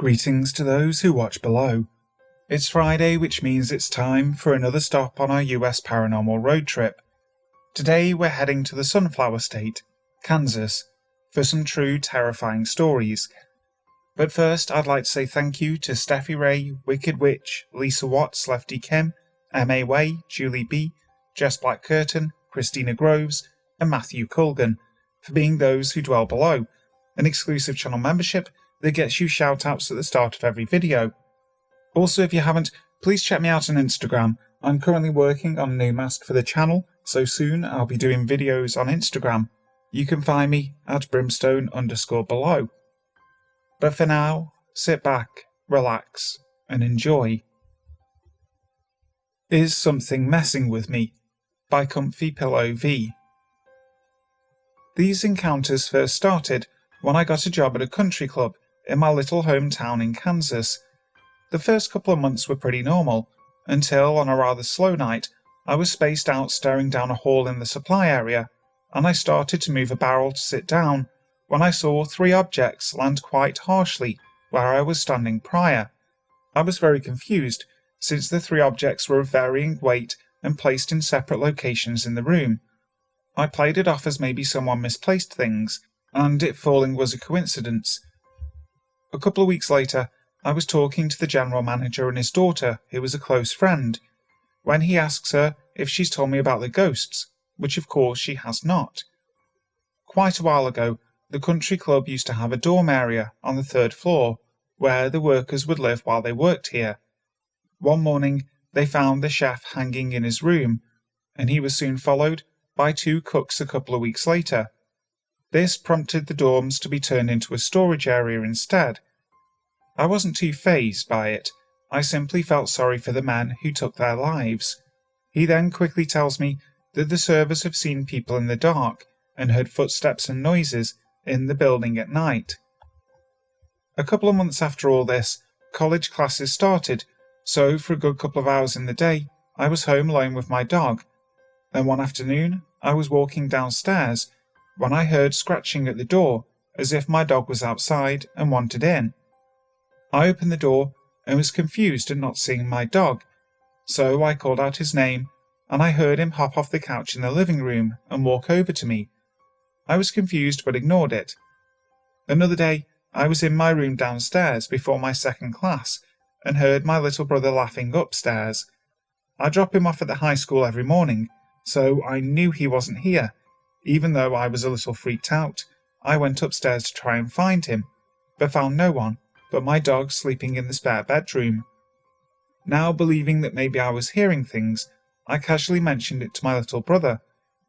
Greetings to those who watch below. It's Friday, which means it's time for another stop on our US paranormal road trip. Today we're heading to the Sunflower State, Kansas, for some true terrifying stories. But first I'd like to say thank you to Steffi Ray, Wicked Witch, Lisa Watts, Lefty Kim, M.A. Way, Julie B, Jess Black Curtin, Christina Groves, and Matthew Colgan for being those who dwell below, an exclusive channel membership that gets you shoutouts at the start of every video. Also, if you haven't, please check me out on Instagram. I'm currently working on a new mask for the channel, so soon I'll be doing videos on Instagram. You can find me at brimstone_below. But for now, sit back, relax, and enjoy. Is Something Messing With Me? By Comfy Pillow V. These encounters first started when I got a job at a country club in my little hometown in Kansas. The first couple of months were pretty normal, until on a rather slow night I was spaced out staring down a hall in the supply area, and I started to move a barrel to sit down when I saw 3 objects land quite harshly where I was standing prior. I was very confused, since the 3 objects were of varying weight and placed in separate locations in the room. I played it off as maybe someone misplaced things, and it falling was a coincidence. A couple of weeks later, I was talking to the general manager and his daughter, who was a close friend, when he asks her if she's told me about the ghosts, which of course she has not. Quite a while ago, the country club used to have a dorm area on the 3rd floor, where the workers would live while they worked here. One morning, they found the chef hanging in his room, and he was soon followed by 2 cooks a couple of weeks later. This prompted the dorms to be turned into a storage area instead. I wasn't too fazed by it. I simply felt sorry for the men who took their lives. He then quickly tells me that the servers have seen people in the dark and heard footsteps and noises in the building at night. A couple of months after all this, college classes started, so for a good couple of hours in the day, I was home alone with my dog. Then one afternoon, I was walking downstairs when I heard scratching at the door, as if my dog was outside and wanted in. I opened the door and was confused at not seeing my dog, so I called out his name, and I heard him hop off the couch in the living room and walk over to me. I was confused but ignored it. Another day, I was in my room downstairs before my second class and heard my little brother laughing upstairs. I drop him off at the high school every morning, so I knew he wasn't here. Even though I was a little freaked out, I went upstairs to try and find him, but found no one but my dog sleeping in the spare bedroom. Now, believing that maybe I was hearing things, I casually mentioned it to my little brother,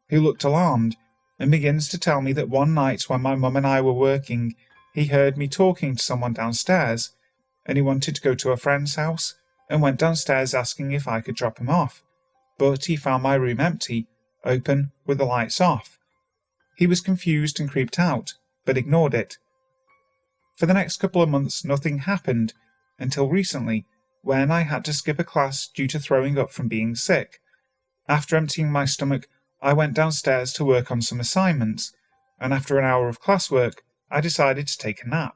who looked alarmed and begins to tell me that one night when my mum and I were working, he heard me talking to someone downstairs, and he wanted to go to a friend's house and went downstairs asking if I could drop him off, but he found my room empty, open with the lights off. He was confused and creeped out, but ignored it. For the next couple of months nothing happened, until recently, when I had to skip a class due to throwing up from being sick. After emptying my stomach, I went downstairs to work on some assignments, and after an hour of classwork, I decided to take a nap.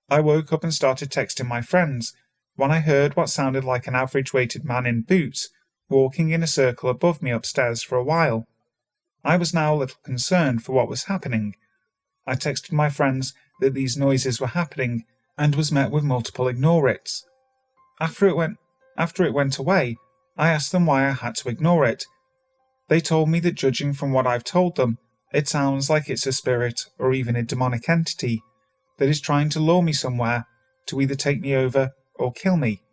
I woke up and started texting my friends, when I heard what sounded like an average-weighted man in boots, walking in a circle above me upstairs for a while. I was now a little concerned for what was happening. I texted my friends that these noises were happening and was met with multiple ignore it's. After it went away, I asked them why I had to ignore it. They told me that judging from what I've told them, it sounds like it's a spirit or even a demonic entity that is trying to lure me somewhere to either take me over or kill me.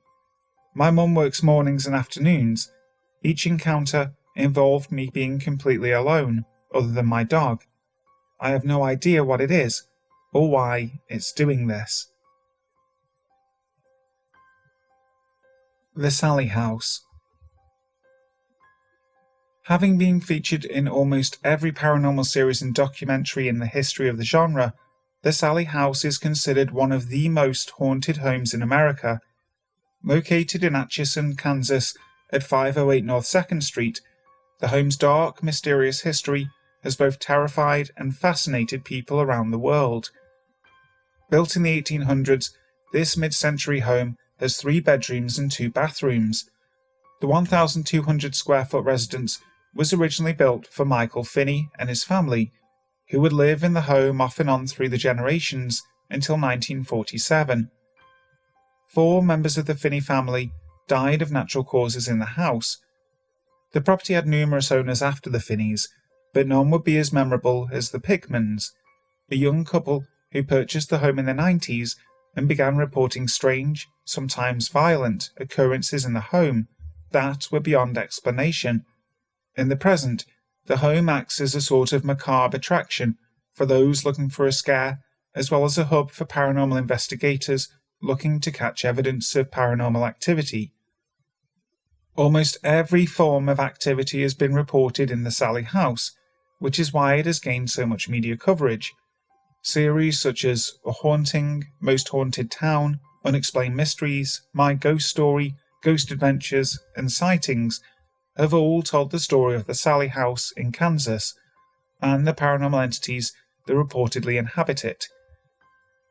My mum works mornings and afternoons. Each encounter involved me being completely alone, other than my dog. I have no idea what it is, or why it's doing this. The Sallie House. Having been featured in almost every paranormal series and documentary in the history of the genre, the Sallie House is considered one of the most haunted homes in America. Located in Atchison, Kansas, at 508 North 2nd Street, the home's dark, mysterious history has both terrified and fascinated people around the world. Built in the 1800s, this mid-century home has 3 bedrooms and 2 bathrooms. The 1,200 square foot residence was originally built for Michael Finney and his family, who would live in the home off and on through the generations until 1947. 4 members of the Finney family died of natural causes in the house. The property had numerous owners after the Finneys, but none would be as memorable as the Pickmans, a young couple who purchased the home in the 90s and began reporting strange, sometimes violent, occurrences in the home that were beyond explanation. In the present, the home acts as a sort of macabre attraction for those looking for a scare, as well as a hub for paranormal investigators looking to catch evidence of paranormal activity. Almost every form of activity has been reported in the Sallie House, which is why it has gained so much media coverage. Series such as A Haunting, Most Haunted Town, Unexplained Mysteries, My Ghost Story, Ghost Adventures, and Sightings have all told the story of the Sallie House in Kansas and the paranormal entities that reportedly inhabit it.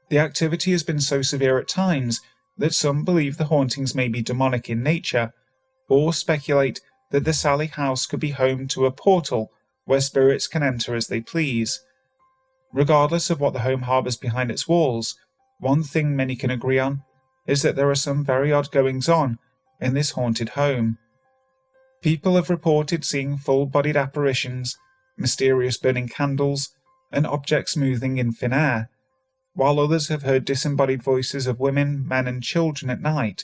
The activity has been so severe at times that some believe the hauntings may be demonic in nature, or speculate that the Sallie House could be home to a portal where spirits can enter as they please. Regardless of what the home harbours behind its walls, one thing many can agree on is that there are some very odd goings-on in this haunted home. People have reported seeing full-bodied apparitions, mysterious burning candles, and objects moving in thin air, while others have heard disembodied voices of women, men and children at night,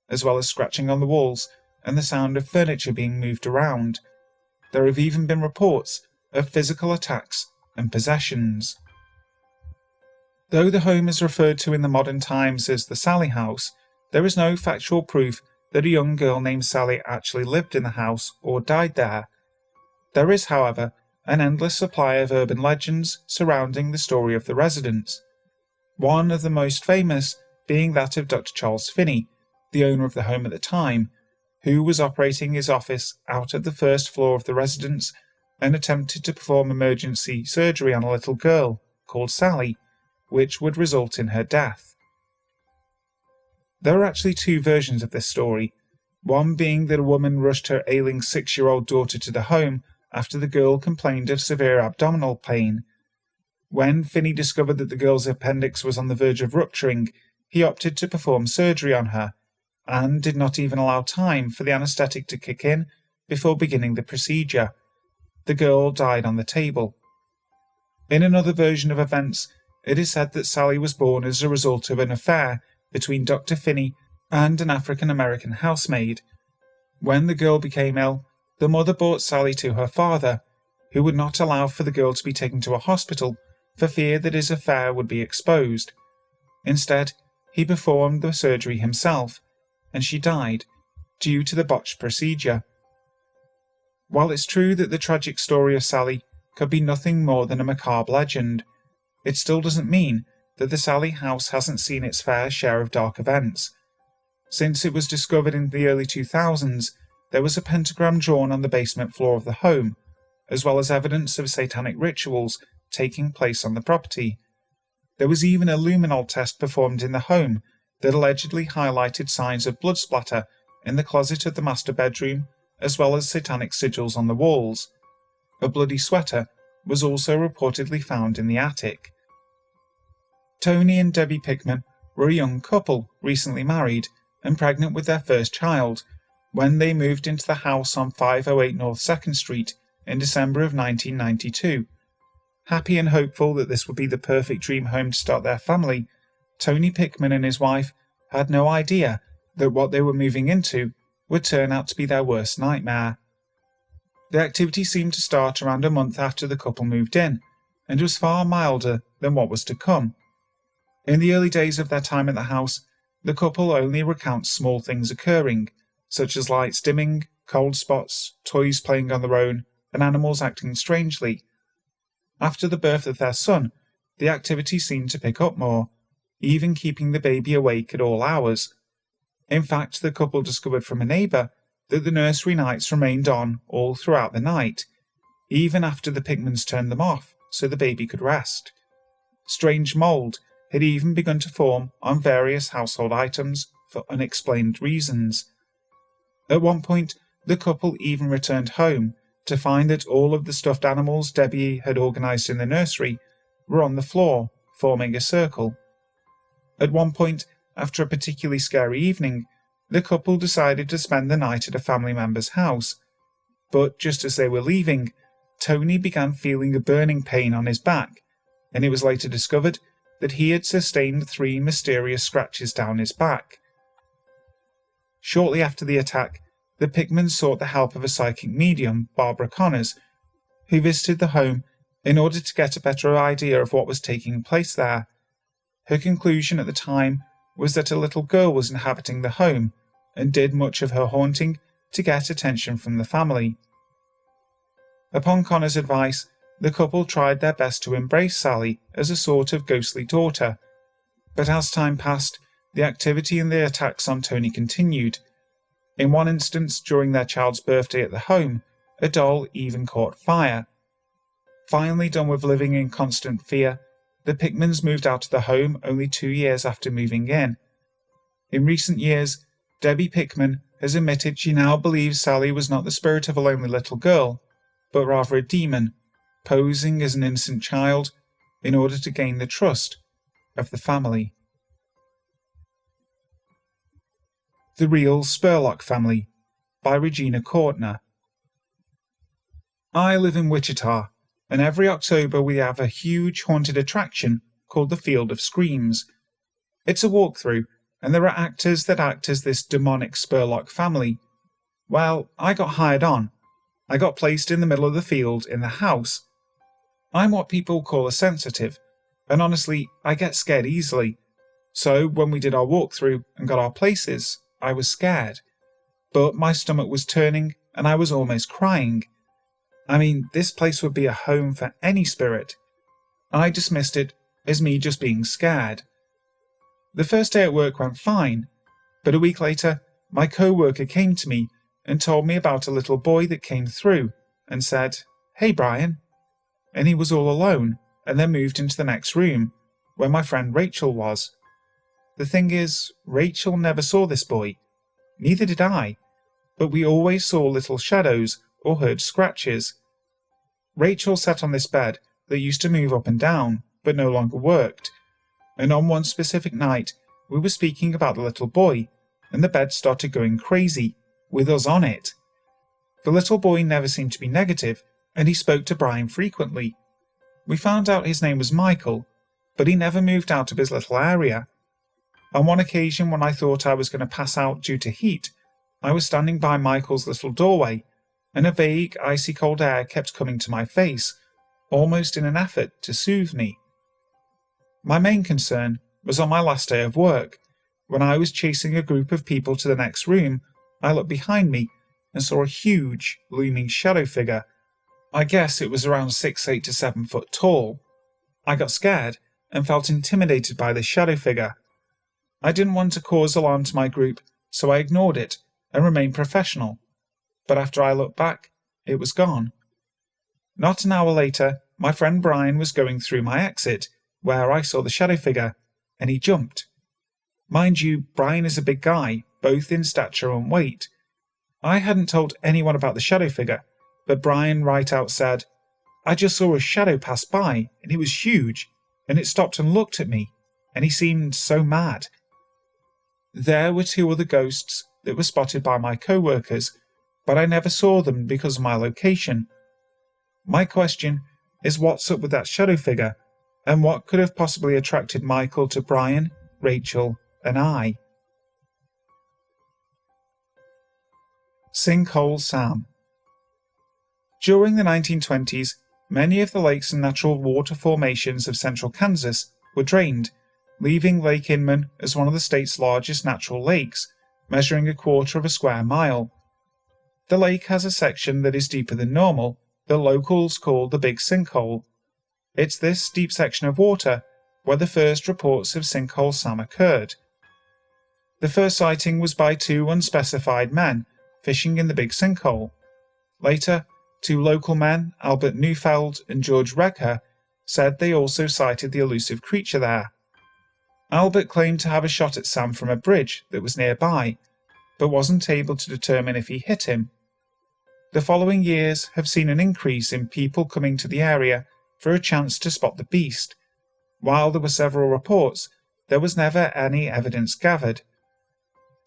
as well as scratching on the walls and the sound of furniture being moved around. There have even been reports of physical attacks and possessions. Though the home is referred to in the modern times as the Sallie House, there is no factual proof that a young girl named Sallie actually lived in the house or died there. There is, however, an endless supply of urban legends surrounding the story of the residence. One of the most famous being that of Dr. Charles Finney, the owner of the home at the time, who was operating his office out of the first floor of the residence and attempted to perform emergency surgery on a little girl called Sallie, which would result in her death. There are actually 2 versions of this story, one being that a woman rushed her ailing 6-year-old daughter to the home after the girl complained of severe abdominal pain. When Finney discovered that the girl's appendix was on the verge of rupturing, he opted to perform surgery on her, and did not even allow time for the anaesthetic to kick in before beginning the procedure. The girl died on the table. In another version of events, it is said that Sallie was born as a result of an affair between Dr. Finney and an African-American housemaid. When the girl became ill, the mother brought Sallie to her father, who would not allow for the girl to be taken to a hospital for fear that his affair would be exposed. Instead, he performed the surgery himself, and she died due to the botched procedure. While it's true that the tragic story of Sallie could be nothing more than a macabre legend, it still doesn't mean that the Sallie House hasn't seen its fair share of dark events. Since it was discovered in the early 2000s, there was a pentagram drawn on the basement floor of the home, as well as evidence of satanic rituals taking place on the property. There was even a luminol test performed in the home that allegedly highlighted signs of blood splatter in the closet of the master bedroom, as well as satanic sigils on the walls. A bloody sweater was also reportedly found in the attic. Tony and Debbie Pickman were a young couple, recently married and pregnant with their first child, when they moved into the house on 508 North 2nd Street in December of 1992. Happy and hopeful that this would be the perfect dream home to start their family, Tony Pickman and his wife had no idea that what they were moving into would turn out to be their worst nightmare. The activity seemed to start around a month after the couple moved in, and was far milder than what was to come. In the early days of their time at the house, the couple only recounts small things occurring, such as lights dimming, cold spots, toys playing on their own, and animals acting strangely. After the birth of their son, the activity seemed to pick up more, even keeping the baby awake at all hours. In fact, the couple discovered from a neighbour that the nursery lights remained on all throughout the night, even after the Pickmans turned them off so the baby could rest. Strange mould had even begun to form on various household items for unexplained reasons. At one point, the couple even returned home to find that all of the stuffed animals Debbie had organised in the nursery were on the floor, forming a circle. At one point, after a particularly scary evening, the couple decided to spend the night at a family member's house, but just as they were leaving, Tony began feeling a burning pain on his back, and it was later discovered that he had sustained 3 mysterious scratches down his back. Shortly after the attack, the Pickmans sought the help of a psychic medium, Barbara Connors, who visited the home in order to get a better idea of what was taking place there. Her conclusion at the time was that a little girl was inhabiting the home and did much of her haunting to get attention from the family. Upon Connor's advice, the couple tried their best to embrace Sallie as a sort of ghostly daughter, but as time passed, the activity and the attacks on Tony continued. In one instance, during their child's birthday at the home, a doll even caught fire. Finally done with living in constant fear, the Pickmans moved out of the home only 2 years after moving in. In recent years, Debbie Pickman has admitted she now believes Sallie was not the spirit of a lonely little girl, but rather a demon, posing as an innocent child in order to gain the trust of the family. The Real Spurlock Family by ReginaCortner. I live in Wichita, and every October we have a huge haunted attraction called the Field of Screams. It's a walkthrough, and there are actors that act as this demonic Spurlock family. Well, I got hired on. I got placed in the middle of the field in the house. I'm what people call a sensitive, and honestly, I get scared easily. So when we did our walkthrough and got our places, I was scared. But my stomach was turning, and I was almost crying. I mean, this place would be a home for any spirit. I dismissed it as me just being scared. The first day at work went fine, but a week later, my co-worker came to me and told me about a little boy that came through and said, "Hey, Brian." And he was all alone, and then moved into the next room, where my friend Rachel was. The thing is, Rachel never saw this boy. Neither did I, but we always saw little shadows or heard scratches. Rachel sat on this bed that used to move up and down, but no longer worked, and on one specific night we were speaking about the little boy, and the bed started going crazy, with us on it. The little boy never seemed to be negative, and he spoke to Brian frequently. We found out his name was Michael, but he never moved out of his little area. On one occasion, when I thought I was going to pass out due to heat, I was standing by Michael's little doorway, and a vague, icy cold air kept coming to my face, almost in an effort to soothe me. My main concern was on my last day of work. When I was chasing a group of people to the next room, I looked behind me and saw a huge, looming shadow figure. I guess it was around 6'8" to 7 foot tall. I got scared and felt intimidated by this shadow figure. I didn't want to cause alarm to my group, so I ignored it and remained professional. But after I looked back, it was gone. Not an hour later, my friend Brian was going through my exit, where I saw the shadow figure, and he jumped. Mind you, Brian is a big guy, both in stature and weight. I hadn't told anyone about the shadow figure, but Brian right out said, "I just saw a shadow pass by, and it was huge, and it stopped and looked at me, and he seemed so mad." There were 2 other ghosts that were spotted by my co-workers, but I never saw them because of my location. My question is, what's up with that shadow figure, and what could have possibly attracted Michael to Brian, Rachel, and I? Sinkhole Sam. During the 1920s, many of the lakes and natural water formations of central Kansas were drained, leaving Lake Inman as one of the state's largest natural lakes, measuring 1/4 of a square mile. The lake has a section that is deeper than normal, that locals call the Big Sinkhole. It's this deep section of water where the first reports of Sinkhole Sam occurred. The first sighting was by 2 unspecified men fishing in the Big Sinkhole. Later, 2 local men, Albert Neufeld and George Recker, said they also sighted the elusive creature there. Albert claimed to have a shot at Sam from a bridge that was nearby, but wasn't able to determine if he hit him. The following years have seen an increase in people coming to the area for a chance to spot the beast. While there were several reports, there was never any evidence gathered.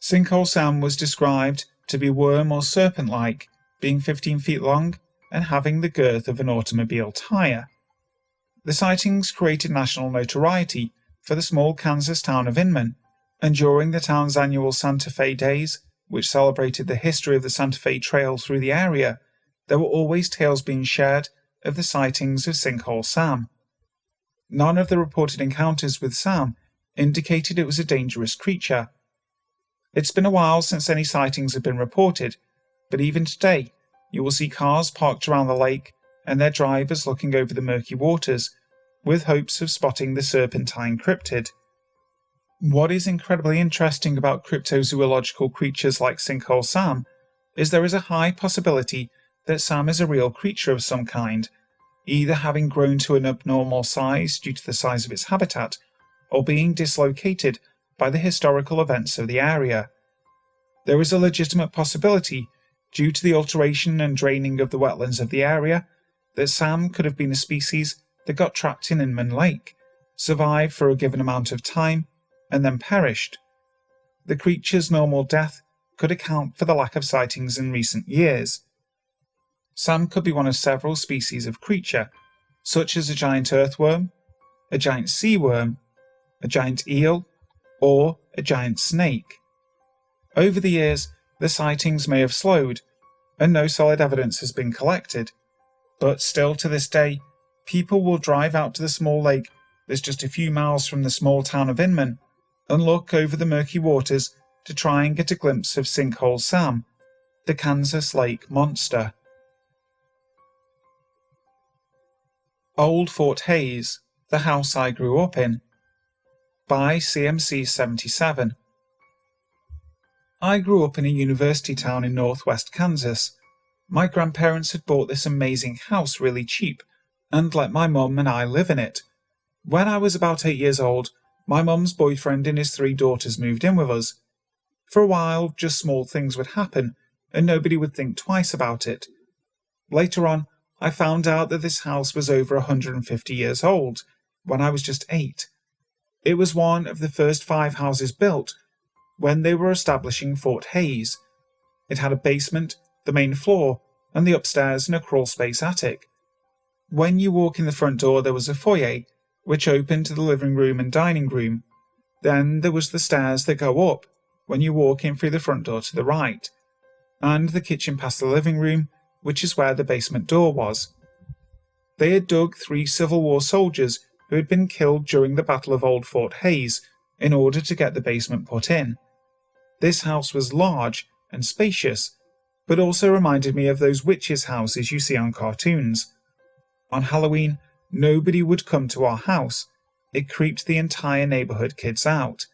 Sinkhole Sam was described to be worm or serpent-like, being 15 feet long and having the girth of an automobile tire. The sightings created national notoriety for the small Kansas town of Inman, and during the town's annual Santa Fe Days, which celebrated the history of the Santa Fe Trail through the area, there were always tales being shared of the sightings of Sinkhole Sam. None of the reported encounters with Sam indicated it was a dangerous creature. It's been a while since any sightings have been reported, but even today you will see cars parked around the lake and their drivers looking over the murky waters, with hopes of spotting the serpentine cryptid. What is incredibly interesting about cryptozoological creatures like Sinkhole Sam is there is a high possibility that Sam is a real creature of some kind, either having grown to an abnormal size due to the size of its habitat, or being dislocated by the historical events of the area. There is a legitimate possibility, due to the alteration and draining of the wetlands of the area, that Sam could have been a species that got trapped in Inman Lake, survived for a given amount of time, and then perished. The creature's normal death could account for the lack of sightings in recent years. Sam could be one of several species of creature, such as a giant earthworm, a giant sea worm, a giant eel, or a giant snake. Over the years, the sightings may have slowed, and no solid evidence has been collected, but still to this day, people will drive out to the small lake that's just a few miles from the small town of Inman and look over the murky waters to try and get a glimpse of Sinkhole Sam, the Kansas Lake monster. Old Fort Hays, the House I Grew Up In, by CMC 77. I grew up in a university town in northwest Kansas. My grandparents had bought this amazing house really cheap and let my mum and I live in it. When I was about 8 years old, my mum's boyfriend and his 3 daughters moved in with us. For a while, just small things would happen, and nobody would think twice about it. Later on, I found out that this house was over 150 years old, when I was just 8. It was one of the first 5 houses built when they were establishing Fort Hays. It had a basement, the main floor, and the upstairs and a crawlspace attic. When you walk in the front door, there was a foyer, which opened to the living room and dining room. Then there was the stairs that go up when you walk in through the front door to the right, and the kitchen past the living room, which is where the basement door was. They had dug 3 Civil War soldiers who had been killed during the Battle of Old Fort Hays in order to get the basement put in. This house was large and spacious, but also reminded me of those witches' houses you see on cartoons. On Halloween, nobody would come to our house. It creeped the entire neighborhood kids out.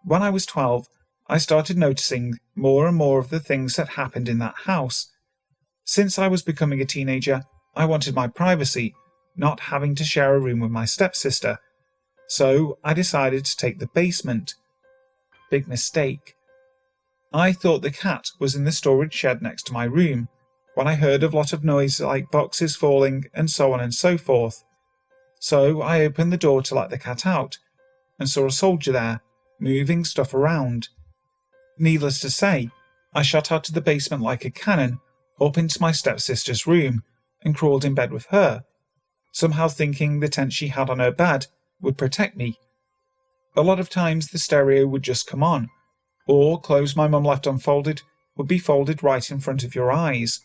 When I was 12, I started noticing more and more of the things that happened in that house. Since I was becoming a teenager, I wanted my privacy, not having to share a room with my stepsister. So I decided to take the basement. Big mistake. I thought the cat was in the storage shed next to my room, when I heard a lot of noise like boxes falling and so on and so forth. So I opened the door to let the cat out, and saw a soldier there, moving stuff around. Needless to say, I shot out to the basement like a cannon, up into my stepsister's room, and crawled in bed with her, somehow thinking the tent she had on her bed would protect me. A lot of times the stereo would just come on, or clothes my mum left unfolded would be folded right in front of your eyes.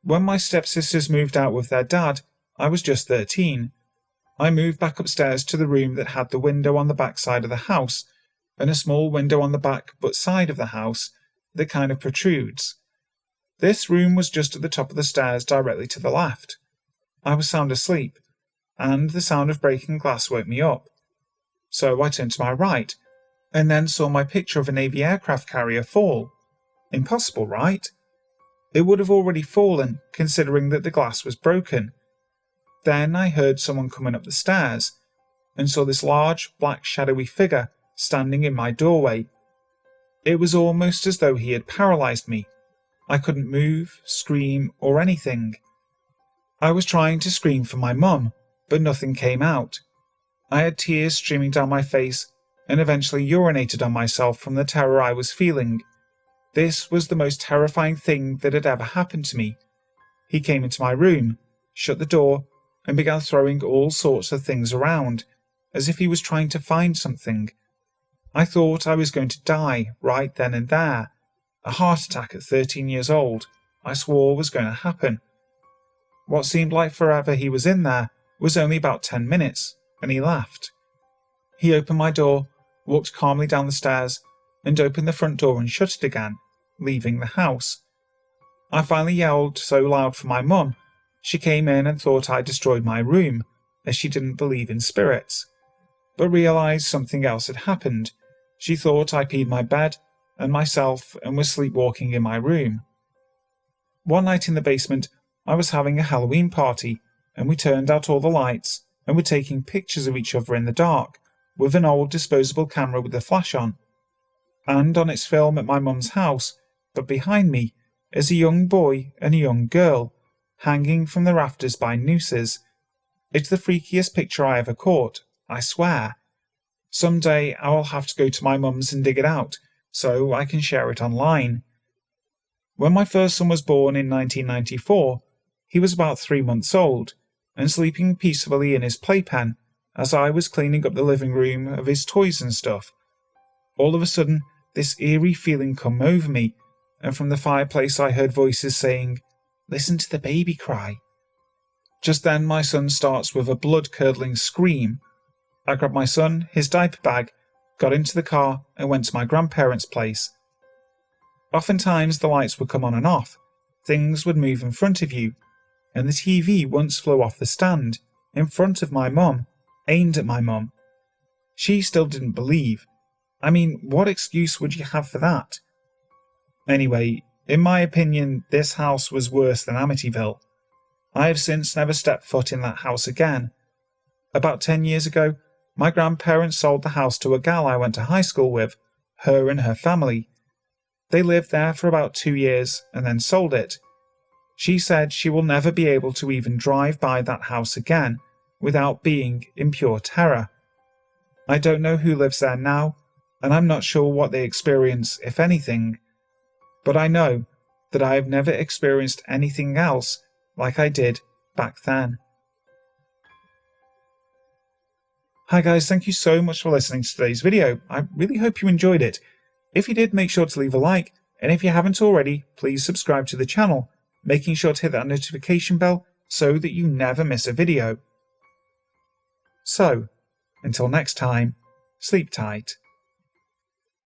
When my stepsisters moved out with their dad, I was just 13. I moved back upstairs to the room that had the window on the back side of the house, and a small window on the back but side of the house that kind of protrudes. This room was just at the top of the stairs directly to the left. I was sound asleep, and the sound of breaking glass woke me up. So I turned to my right, and then saw my picture of a Navy aircraft carrier fall. Impossible, right? It would have already fallen, considering that the glass was broken. Then I heard someone coming up the stairs. and saw this large, black, shadowy figure standing in my doorway. It was almost as though he had paralysed me. I couldn't move, scream, or anything. I was trying to scream for my mum, but nothing came out. I had tears streaming down my face and eventually urinated on myself from the terror I was feeling. This was the most terrifying thing that had ever happened to me. He came into my room, shut the door, and began throwing all sorts of things around, as if he was trying to find something. I thought I was going to die right then and there. A heart attack at 13 years old, I swore was going to happen. What seemed like forever he was in there was only about 10 minutes, and he left. He opened my door, walked calmly down the stairs, and opened the front door and shut it again, leaving the house. I finally yelled so loud for my mum. She came in and thought I destroyed my room, as she didn't believe in spirits, but realised something else had happened. She thought I peed my bed and myself and was sleepwalking in my room. One night in the basement, I was having a Halloween party, and we turned out all the lights and were taking pictures of each other in the dark with an old disposable camera with a flash on. And on its film at my mum's house, but behind me, is a young boy and a young girl, hanging from the rafters by nooses. It's the freakiest picture I ever caught, I swear. Someday I will have to go to my mum's and dig it out, so I can share it online. When my first son was born in 1994, he was about 3 months old, and sleeping peacefully in his playpen, as I was cleaning up the living room of his toys and stuff. All of a sudden, this eerie feeling come over me, and from the fireplace I heard voices saying, "Listen to the baby cry." Just then my son starts with a blood-curdling scream. I grabbed my son, his diaper bag, got into the car and went to my grandparents' place. Oftentimes the lights would come on and off, things would move in front of you, and the TV once flew off the stand, in front of my mum, aimed at my mum. She still didn't believe. I mean, what excuse would you have for that? Anyway, in my opinion, this house was worse than Amityville. I have since never stepped foot in that house again. About 10 years ago, my grandparents sold the house to a gal I went to high school with, her and her family. They lived there for about 2 years and then sold it. She said she will never be able to even drive by that house again without being in pure terror. I don't know who lives there now, and I'm not sure what they experience, if anything. But I know that I have never experienced anything else like I did back then. Hi guys, thank you so much for listening to today's video. I really hope you enjoyed it. If you did, make sure to leave a like, and if you haven't already, please subscribe to the channel, making sure to hit that notification bell so that you never miss a video. So, until next time, sleep tight.